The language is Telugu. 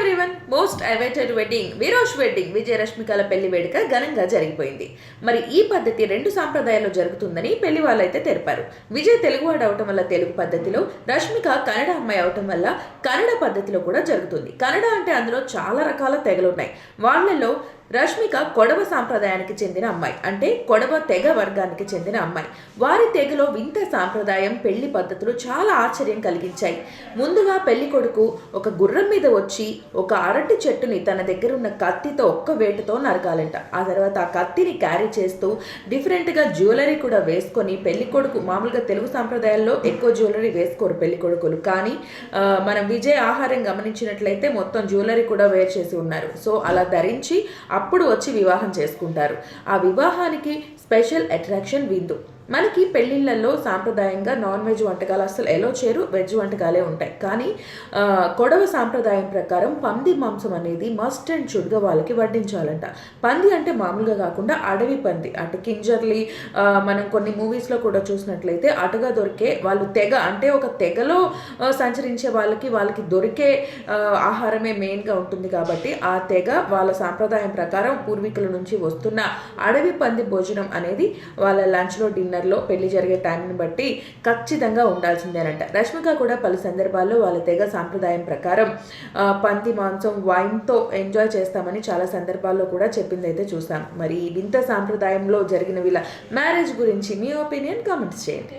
Everyone, most awaited wedding Virosh wedding Vijay రష్మికల పెళ్లి వేడుక ఘనంగా జరిగిపోయింది. మరి ఈ పద్ధతి 2 సాంప్రదాయాల్లో జరుగుతుందని పెళ్లి వాళ్ళైతే తెలిపారు. విజయ్ తెలుగువాడు అవటం వల్ల తెలుగు పద్ధతిలో, రష్మిక కన్నడ అమ్మాయి అవటం వల్ల కన్నడ పద్ధతిలో కూడా జరుగుతుంది. కన్నడ అంటే అందులో చాలా రకాల తెగలున్నాయి. వాళ్ళలో రష్మిక కొడవ సాంప్రదాయానికి చెందిన అమ్మాయి, అంటే కొడవ తెగ వర్గానికి చెందిన అమ్మాయి. వారి తెగలో వింత సాంప్రదాయం, పెళ్లి పద్ధతులు చాలా ఆశ్చర్యం కలిగించాయి. ముందుగా పెళ్లి కొడుకు ఒక గుర్రం మీద వచ్చి ఒక అరటి చెట్టుని తన దగ్గర ఉన్న కత్తితో ఒక్క వేటుతో నరకాలంట. ఆ తర్వాత ఆ కత్తిని క్యారీ చేస్తూ డిఫరెంట్గా జ్యువెలరీ కూడా వేసుకొని పెళ్లి కొడుకు, మామూలుగా తెలుగు సాంప్రదాయాల్లో ఎక్కువ జ్యువెలరీ వేసుకోరు పెళ్లి కొడుకులు, కానీ మనం విజయ్ ఆహారం గమనించినట్లయితే మొత్తం జ్యువెలరీ కూడా వేర్ చేసి ఉన్నారు. సో అలా ధరించి అప్పుడు వచ్చి వివాహం చేసుకుంటారు. ఆ వివాహానికి స్పెషల్ అట్రాక్షన్ విందు. మనకి పెళ్ళిళ్ళల్లో సాంప్రదాయంగా నాన్ వెజ్ వంటకాలు అసలు ఎలో చేయరు, వెజ్ వంటకాలే ఉంటాయి. కానీ కొడవ సాంప్రదాయం ప్రకారం పంది మాంసం అనేది మస్ట్ అండ్ షుడ్గా వాళ్ళకి వడ్డించాలంట. పంది అంటే మామూలుగా కాకుండా అడవి పంది, అటు కింజర్లీ మనం కొన్ని మూవీస్లో కూడా చూసినట్లయితే అటుగా దొరికే, వాళ్ళు తెగ అంటే ఒక తెగలో సంచరించే వాళ్ళకి దొరికే ఆహారమే మెయిన్గా ఉంటుంది. కాబట్టి ఆ తెగ వాళ్ళ సాంప్రదాయం ప్రకారం పూర్వీకుల నుంచి వస్తున్న అడవి పంది భోజనం అనేది వాళ్ళ లంచ్లో, డిన్నర్ పెళ్లి జరిగే టైంని బట్టి ఖచ్చితంగా ఉండాల్సిందేనంట. రష్మిక కూడా పలు సందర్భాల్లో వాళ్ళ తెగ సాంప్రదాయం ప్రకారం పంది మాంసం వైన్తో ఎంజాయ్ చేస్తామని చాలా సందర్భాల్లో కూడా చెప్పిందైతే చూసాం. మరి వింత సాంప్రదాయంలో జరిగిన వీళ్ళ మ్యారేజ్ గురించి మీ ఒపీనియన్ కామెంట్స్ చేయండి.